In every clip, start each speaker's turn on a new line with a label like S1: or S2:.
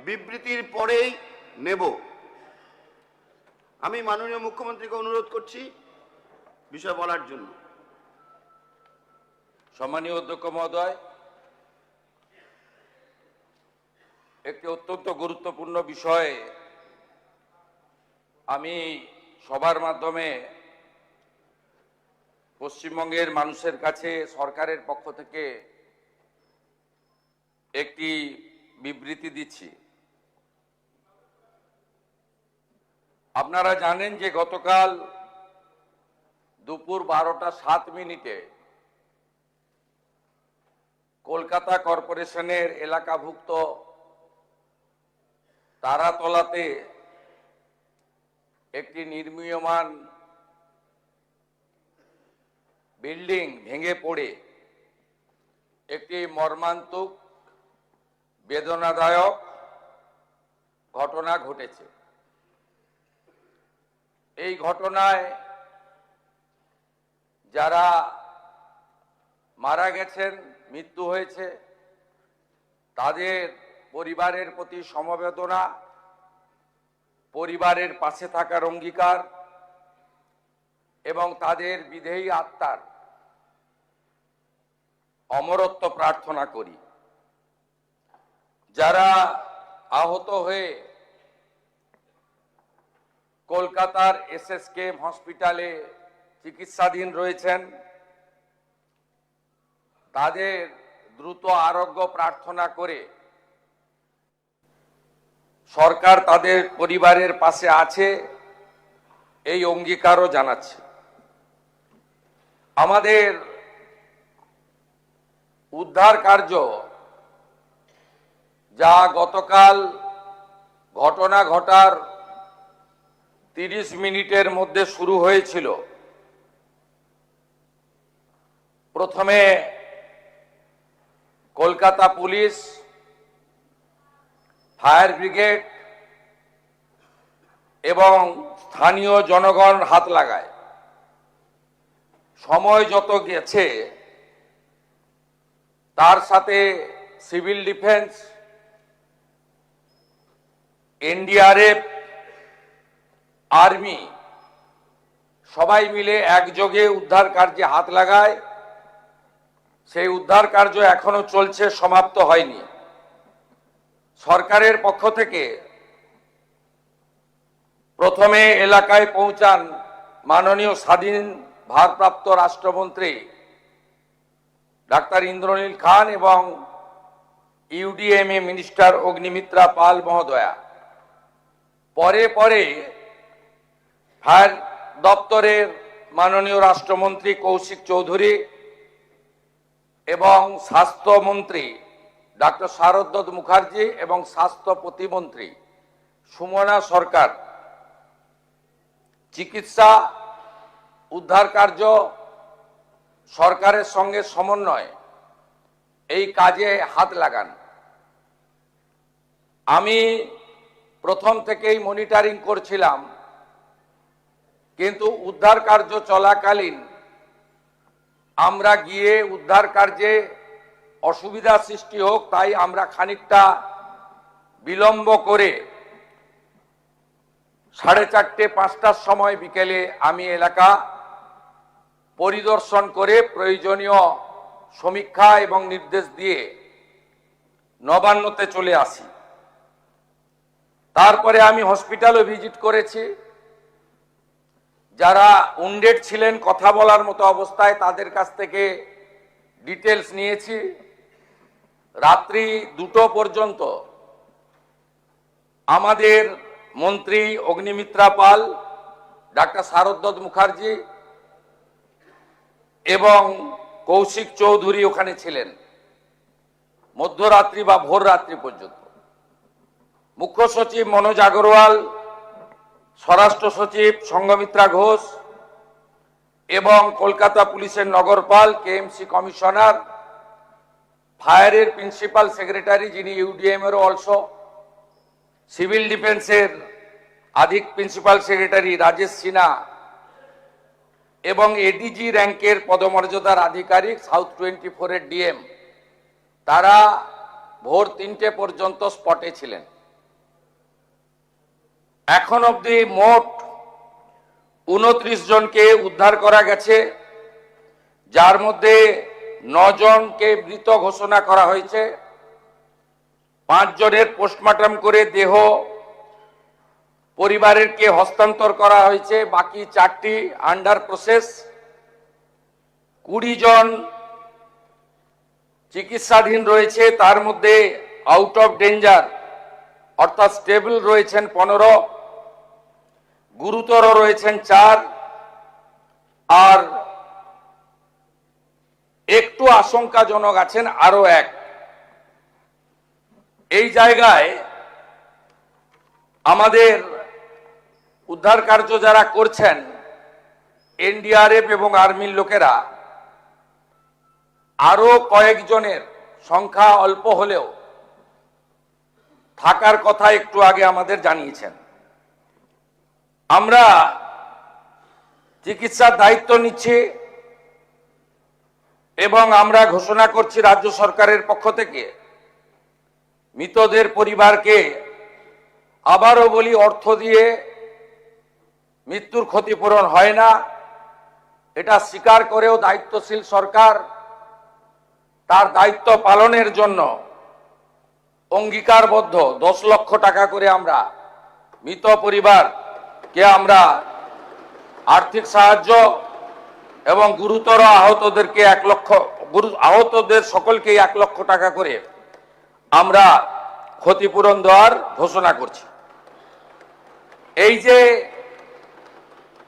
S1: বিবৃতির পরেই নেব। আমি মাননীয় মুখ্যমন্ত্রীকে অনুরোধ করছি বিষয় বলার জন্য।
S2: সম্মানীয় অধ্যক্ষ মহোদয়, একটি অত্যন্ত গুরুত্বপূর্ণ বিষয়ে আমি সবার মাধ্যমে পশ্চিমবঙ্গের মানুষের কাছে সরকারের পক্ষ থেকে একটি বিবৃতি দিচ্ছি। আপনারা জানেন যে গতকাল দুপুর 12:07 কলকাতা কর্পোরেশনের এলাকাভুক্ত তারাতলাতে একটি নির্মীয়মান বিল্ডিং ভেঙে পড়ে একটি মর্মান্তিক বেদনাদায়ক ঘটনা ঘটেছে। এই ঘটনায় যারা মারা গেছেন, মৃত্যু হয়েছে, তাদের পরিবারের প্রতি সমবেদনা, পরিবারের পাশে থাকার অঙ্গীকার এবং তাদের বিদেহী আত্মার অমরত্ব প্রার্থনা করি। যারা আহত হয়ে কলকাতার SSKM হসপিটালে চিকিৎসাধীন রয়েছেন, তাদের দ্রুত আরোগ্য প্রার্থনা করে সরকার তাদের পরিবারের পাশে আছে এই অঙ্গীকারও জানাচ্ছে। আমাদের উদ্ধার কার্য যা গতকাল ঘটনা ঘটার 30 মিনিটের মধ্যে শুরু হয়েছিল, প্রথমে কলকাতা পুলিশ, ফায়ার ব্রিগেড এবং স্থানীয় জনগণ হাত লাগায়। সময় যত গেছে তার সাথে সিভিল ডিফেন্স, NDRF, আর্মি সবাই মিলে একযোগে উদ্ধার কার্যে হাত লাগায়। সেই উদ্ধার কার্য এখনো চলছে, সমাপ্ত হয়নি। সরকারের পক্ষ থেকে প্রথমে এলাকায় পৌঁছান মাননীয় স্বাধীন ভারপ্রাপ্ত রাষ্ট্রমন্ত্রী ডাক্তার ইন্দ্রনীল খান এবং UDMA মিনিস্টার অগ্নিমিত্রা পাল মহোদয়া। পরে পরে ফায়ার দপ্তরের মাননীয় রাষ্ট্রমন্ত্রী কৌশিক চৌধুরী এবং স্বাস্থ্যমন্ত্রী ডাক্তার শারদ মুখার্জি এবং স্বাস্থ্য প্রতিমন্ত্রী সুমনা সরকার চিকিৎসা উদ্ধার কার্য সরকারের সঙ্গে সমন্বয় এই কাজে হাত লাগান। আমি প্রথম থেকেই মনিটরিং করছিলাম, কিন্তু উদ্ধার কার্য চলাকালীন আমরা গিয়ে উদ্ধার কার্যে অসুবিধা সৃষ্টি হোক তাই আমরা খানিকটা বিলম্ব করে 4:30-5টার সময় বিকেলে আমি এলাকা পরিদর্শন করে প্রয়োজনীয় সমীক্ষা এবং নির্দেশ দিয়ে নবান্নতে চলে আসি। তারপরে আমি হসপিটালও ভিজিট করেছি। যারা উন্ডেড ছিলেন, কথা বলার মতো অবস্থায়, তাদের কাছ থেকে ডিটেলস নিয়েছি। রাত্রি 2টো পর্যন্ত আমাদের মন্ত্রী অগ্নিমিত্রা পাল, ডাক্তার শারদ মুখার্জি এবং কৌশিক চৌধুরী ওখানে ছিলেন, মধ্যরাত্রি বা ভোর রাত্রি পর্যন্ত। মুখ্য সচিব মনোজ আগরওয়াল, স্বরাষ্ট্র সচিব সংঘমিত্রা ঘোষ এবং কলকাতা পুলিশের নগরপাল, KMC কমিশনার, ফায়ারের প্রিন্সিপাল সেক্রেটারি যিনি UDM-এরও অলসো, সিভিল ডিফেন্সের আধিক প্রিন্সিপাল সেক্রেটারি রাজেশ সিনহা এবং ADG র্যাঙ্কের পদমর্যাদার আধিকারিক সাউথ 24-এর DM, তারা ভোর 3টে পর্যন্ত স্পটে ছিলেন। এখন অবধি মোট 29 জনকে উদ্ধার করা গেছে, যার মধ্যে 9 জনকে মৃত ঘোষণা করা হয়েছে। 5 জনের পোস্টমর্টম করে দেহ পরিবারেরকে হস্তান্তর করা হয়েছে, বাকি 4টি আন্ডার প্রসেস। 20 জন চিকিৎসাধীন রয়েছে, তার মধ্যে আউট অফ ডেঞ্জার অর্থাৎ স্টেবল রয়েছেন 15, গুরুতর রয়েছেন 4, আর একটু আশঙ্কাজনক আছেন আরো 1। এই জায়গায় আমাদের উদ্ধার কার্য যারা করছেন এনডিআরএফ এবং আর্মির লোকেরা আরো কয়েকজনের সংখ্যা অল্প হলেও থাকার কথা একটু আগে আমাদের জানিয়েছেন। আমরা চিকিৎসার দায়িত্ব নিচ্ছি এবং আমরা ঘোষণা করছি রাজ্য সরকারের পক্ষ থেকে মৃতদের পরিবারকে, আবারও বলি, অর্থ দিয়ে মৃত্যুর ক্ষতিপূরণ হয় না, এটা স্বীকার করেও দায়িত্বশীল সরকার তার দায়িত্ব পালনের জন্য অঙ্গীকারবদ্ধ। 10 লক্ষ টাকা করে আমরা মৃত পরিবারকে আমরা আর্থিক সাহায্য এবং গুরুতর আহতদেরকে 1 লক্ষ, আহতদের সকলকেই 1 লক্ষ টাকা করে আমরা ক্ষতিপূরণ দেওয়ার ঘোষণা করছি। এই যে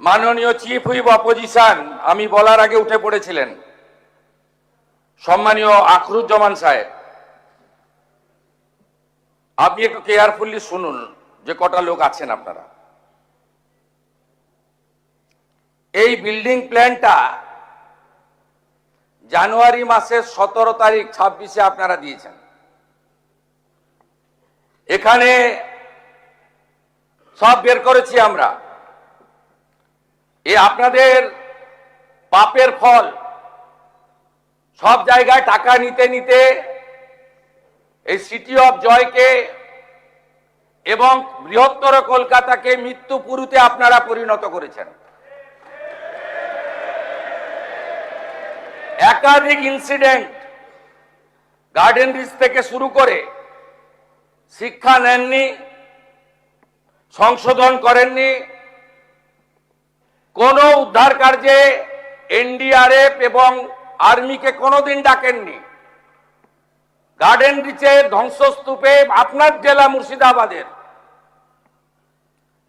S2: মাননীয় চিফ হুইপ অপোজিশন আমি বলার আগে উঠে পড়েছিলেন, সম্মানীয় আখরুজ্জামান সাহেব, আপনি একটু কেয়ারফুলি শুনুন যে কটা লোক আছেন আপনারা। এই বিল্ডিং প্ল্যানটা জানুয়ারি মাসের 17 তারিখ 26-এ আপনারা দিয়েছেন। এখানে সব বের করেছি আমরা। এই আপনাদের পাপের ফল, সব জায়গায় টাকা নিতে নিতে এই সিটি অফ জয়কে এবং বৃহত্তর কলকাতাকে মৃত্যুপুরীতে আপনারা পরিণত করেছেন। একাধিক ইনসিডেন্ট, গার্ডেন রিচ থেকে শুরু করে শিক্ষা নেননি, সংশোধন করেননি, কোন উদ্ধার কার্যে এনডিআরএফ এবং আর্মিকে কোনোদিন ডাকেননি। গার্ডেন রিচে ধ্বংসস্তূপে আপনার জেলা মুর্শিদাবাদের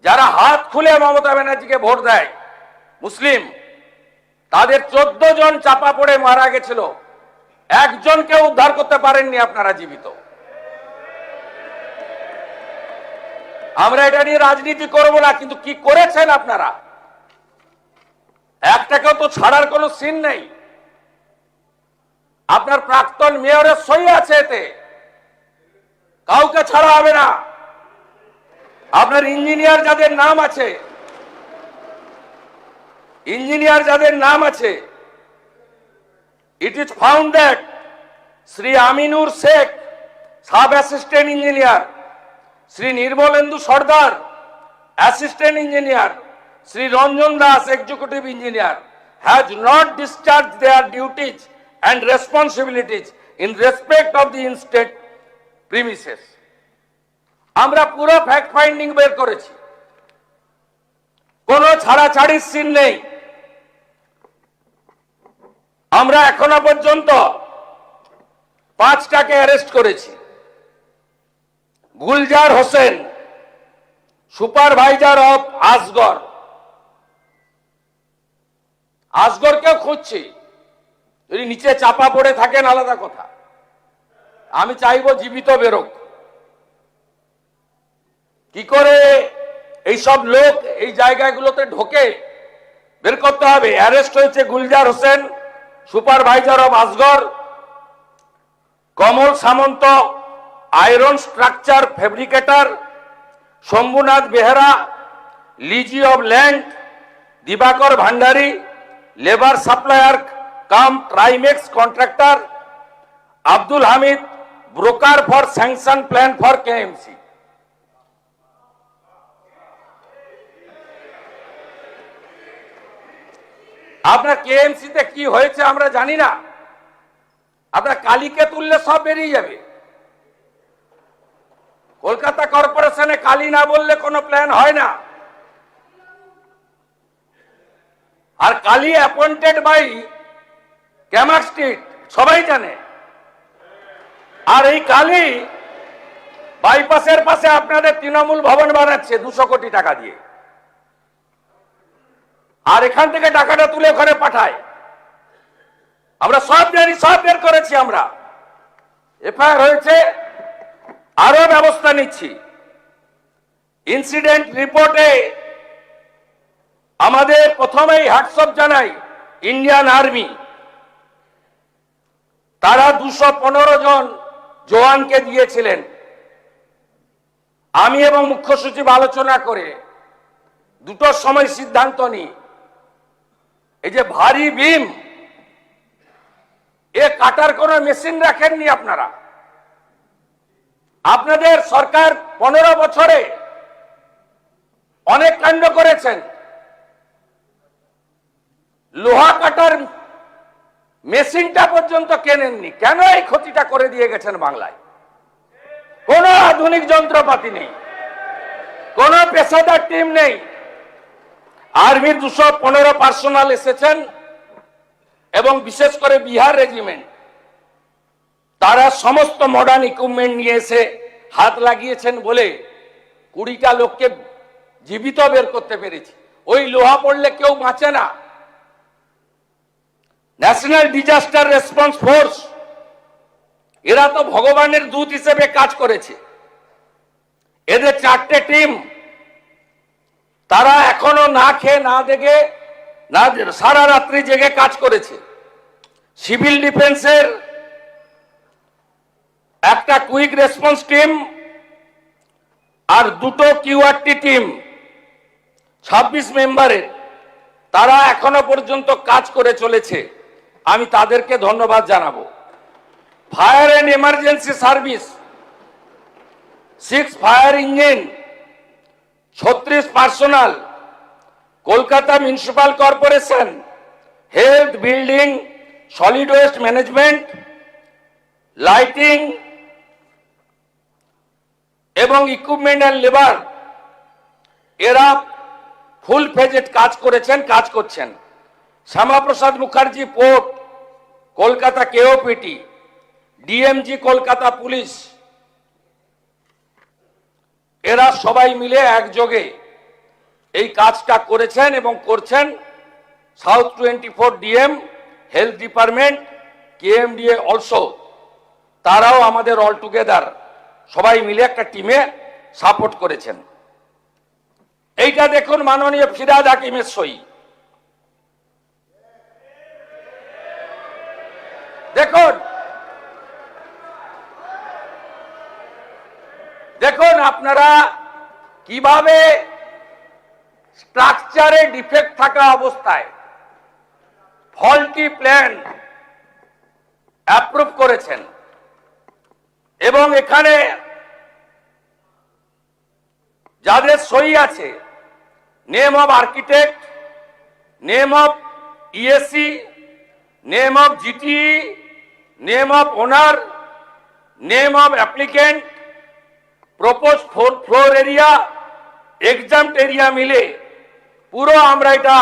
S2: যারা হাত খুলে মমতা ব্যানার্জিকে ভোট দেয় মুসলিম, তাদের 14 জন চাপা পড়ে মারা গেছিল, একজনকে উদ্ধার করতে পারেননি আপনারা জীবিত। আমরা এটা নিয়ে রাজনীতি করব না, কিন্তু কি করেছেন আপনারা, একটাকেও তো ছাড়ার কোনো সিন নেই। আপনার প্রাক্তন মেয়রের সই আছে এতে, কাউকে ছাড়া হবে না। আপনার ইঞ্জিনিয়ার যাদের নাম আছে, it is found that Sri Aminur Sheikh, Sub Assistant Engineer, Sri Nirmalendu Sardar, Assistant Engineer, Sri Ranjan Das, Executive Engineer, has not discharged their duties and responsibilities in respect of the instate premises. আমরা পুরো fact finding বের করেছি, কোনো ছাড়াছাড়ির scene নেই। আমরা এখনো পর্যন্ত 5টাকে arrest করেছি। গুলজার হোসেন, সুপারভাইজার অফ আসগর, আসগরকেও খুঁজছি, যদি নিচে চাপা পড়ে থাকেন আলাদা কথা, আমি চাইবো জীবিত বেরোক। কি করে এইসব লোক এই জায়গাগুলোতে ঢোকে বের করতে হবে। অ্যারেস্ট হয়েছে Gulzar Hossain, supervisor of Asgar, Kamal Samanta, iron structure fabricator, Shambhunath Behera, lessee of land, Dibakar Bhandari, labour supplier cum Trimex contractor, Abdul Hamid, broker for sanction plan for KMC. আপনার কেএমসিতে কি হয়েছে আমরা জানি না, আপনার কালীকে তুললে সব বেরিয়ে যাবে। কলকাতা কর্পোরেশনে কালী না বললে কোনো প্ল্যান হয় না। আর Kali appointed by Camac street, সবাই জানে। আর এই কালী বাইপাসের পাশে আপনাদের তৃণমূল ভবন বানাচ্ছে 200 কোটি টাকা দিয়ে, আর এখান থেকে টাকাটা তুলে ওখানে পাঠায়। আমরা সব জানি, সব বের করেছি আমরা, এফআইআর হয়েছে, আরো ব্যবস্থা নিচ্ছি। ইনসিডেন্ট রিপোর্টে আমাদের প্রথমেই হ্যাটসঅপ জানাই ইন্ডিয়ান আর্মি, তারা 215 জন জওয়ানকে দিয়েছিলেন। আমি এবং মুখ্য সচিব আলোচনা করে দুটোর সময় সিদ্ধান্ত নিই, এই যে ভারী বিম, এ কাটার কোন মেশিন রাখেননি আপনারা। আপনাদের সরকার 15 বছরে অনেক কাণ্ড করেছেন, লোহা কাটার মেশিনটা পর্যন্ত কেনেননি। কেন এই ক্ষতিটা করে দিয়ে গেছেন বাংলায়? কোন আধুনিক যন্ত্রপাতি নেই, কোন পেশাদার টিম নেই। আর্মির 215 পার্সোনাল এসেছেন এবং বিশেষ করে বিহার রেজিমেন্ট, তারা সমস্ত মডার্ন ইকুইপমেন্ট নিয়ে এসে হাত লাগিয়েছেন বলে 20টা লোককে জীবিত বের করতে পেরেছি। ওই লোহা পড়লে কেউ বাঁচে না। ন্যাশনাল ডিজাস্টার রেসপন্স ফোর্স, এরা তো ভগবানের দূত হিসেবে কাজ করেছে। এদের 4টে টিম, তারা এখনো না খেয়ে না দেখে না সারা রাত্রি জেগে কাজ করেছে। সিভিল ডিফেন্সের একটা কুইক রেসপন্স টিম আর 2টো কিউআরটি টিম 26 মেম্বারের, তারা এখনো পর্যন্ত কাজ করে চলেছে। আমি তাদেরকে ধন্যবাদ জানাবো। Fire and emergency service, 6 fire engine, 36 personal, Kolkata municipal corporation, health, building, solid waste management, lighting এবং ইকুইপমেন্ট অ্যান্ড লেবার, এরা ফুল ফেজেড কাজ করেছেন, কাজ করছেন। Shyamaprasad Mukherjee port, Kolkata KOPT, DMG Kolkata police, এরা সবাই মিলে একযোগে এই কাজটা করেছেন এবং করছেন। South 24 DM, health department, KMDA also, তারাও আমাদের অল টুগেদার সবাই মিলে একটা টিমে সাপোর্ট করেছেন। এইটা দেখুন মাননীয় ফিরহাদ হাকিমের সই। দেখুন দেখুন আপনারা কিভাবে স্ট্রাকচারে ডিফেক্ট থাকা অবস্থায় ফল্টি প্ল্যান অ্যাপ্রুভ করেছেন। এবং এখানে যাদের সই আছে, name of architect, name of EAC, name of GTE, name of owner, name of applicant, propose floor area, exempt area মিলে পুরো আমরা এটা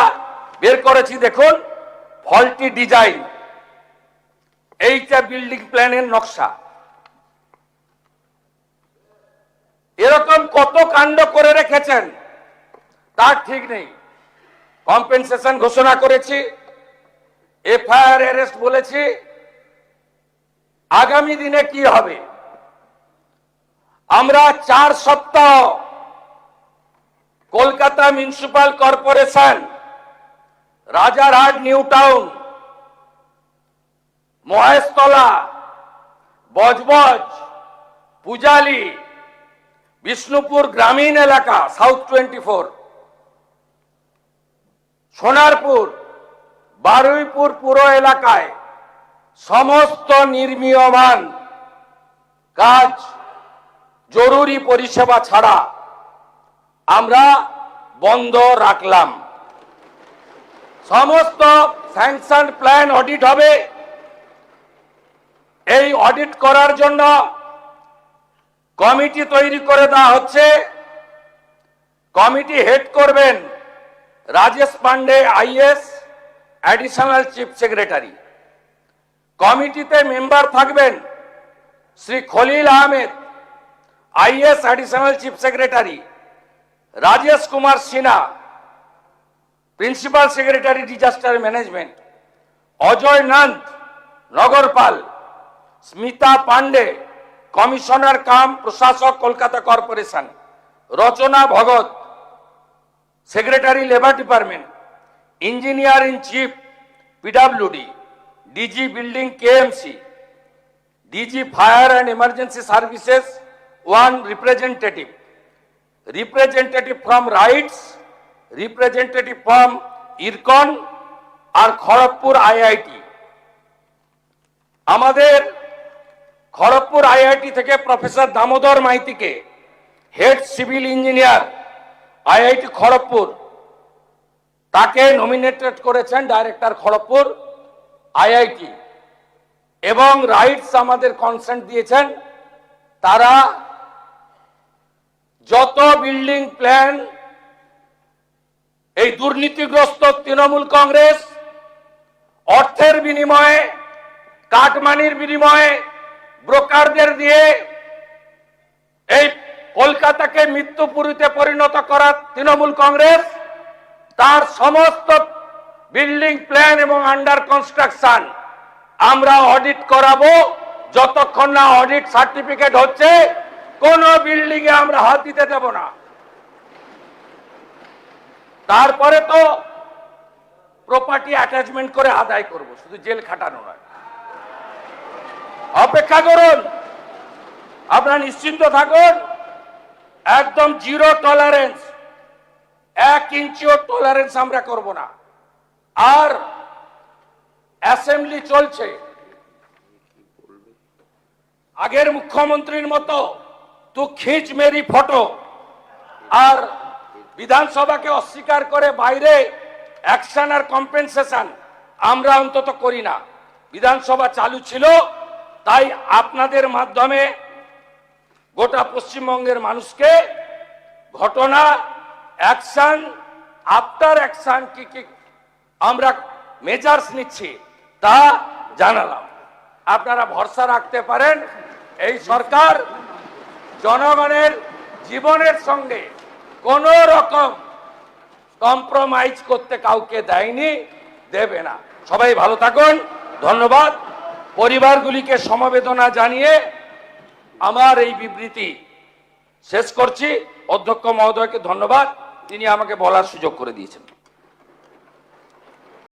S2: বের করেছি। দেখুন ফল্টি ডিজাইন, এইটা বিল্ডিং প্ল্যানের নকশা। এরকম কত কাণ্ড করে রেখেছেন তার ঠিক নেই। কম্পেনসেশন ঘোষণা করেছি, এফআইআর অ্যারেস্ট বলেছি। আগামী দিনে কি হবে? আমরা 4 সপ্তাহ Kolkata municipal corporation, Rajarhat new town, Maheshtala, Budge Budge, Pujali, Bishnupur গ্রামীণ এলাকা, সাউথ 24, সোনারপুর, বারুইপুর পুরো এলাকায় সমস্ত নির্মীয়মান কাজ, জরুরি পরিষেবা ছাড়া আমরা বন্ধ রাখলাম। সমস্ত স্যাংশন প্ল্যান অডিট হবে। এই অডিট করার জন্য কমিটি তৈরি করে দেওয়া হচ্ছে। কমিটি হেড করবেন Rajesh Pandey IAS, additional chief secretary. কমিটিতে মেম্বার থাকবেন Shri Khalil Ahmed IAS, additional chief secretary, Rajesh Kumar Sinha, principal secretary disaster management, Ajay Nand Nagarpal, Smita Pandey commissioner cum প্রশাসক Kolkata corporation, Rachna Bhagat secretary labour department, engineer in chief PWD, DG building KMC, DG fire and emergency services one representative, representative from RITES, representative from IRCON আর Kharagpur IIT. আমাদের Kharagpur IIT থেকে professor Damodar মাইতিকে head civil engineer IIT Kharagpur, তাকে nominated করেছেন director Kharagpur IIT. এবং রাইটস আমাদের consent দিয়েছেন, তারা যত বিল্ডিং প্ল্যান এই দুর্নীতিগ্রস্ত তৃণমূল কংগ্রেস অর্থের বিনিময়ে, কাটমানির বিনিময়ে, ব্রোকারদের দিয়ে এই কলকাতাকে মৃত্যুপুরীতে পরিণত করা তৃণমূল কংগ্রেস, তার সমস্ত বিল্ডিং প্ল্যান এবং আন্ডার কনস্ট্রাকশন আমরা অডিট করাবো। যতক্ষণ না অডিট সার্টিফিকেট হচ্ছে কোন বিল্ডিং এ আমরা হাত দিতে দেব না। তারপরে তো প্রপার্টি অ্যাটাচমেন্ট করে আদায় করব, শুধু জেল খাটানো নয়। অপেক্ষা করুন, আপনারা নিশ্চিন্ত থাকুন, একদম জিরো টলারেন্স, 1 ইঞ্চিও টলারেন্স আমরা করব না। আর অ্যাসেম্বলি চলছে, আগের মুখ্যমন্ত্রীর মতো তু খিঁচ মেরি ফটো আর বিধানসভাকে অস্বীকার করে বাইরে অ্যাকশন আর কম্পেনসেশন আমরা অন্তত করি না। বিধানসভা চালু ছিল, তাই আপনাদের মাধ্যমে গোটা পশ্চিমবঙ্গের মানুষকে ঘটনা, অ্যাকশন, আফটার অ্যাকশন কি কি আমরা মেজার্স নিচ্ছি তা জানালাম। আপনারা ভরসা রাখতে পারেন, এই সরকার জনগণের জীবনের সঙ্গে কোন রকম কম্প্রোমাইজ করতে কাউকে দেয়নি, দেবে না। সবাই ভালো থাকুন, ধন্যবাদ। পরিবারগুলিকে সমবেদনা জানিয়ে আমার এই বিবৃতি শেষ করছি। অধ্যক্ষ মহোদয়কে ধন্যবাদ, তিনি আমাকে বলার সুযোগ করে দিয়েছেন।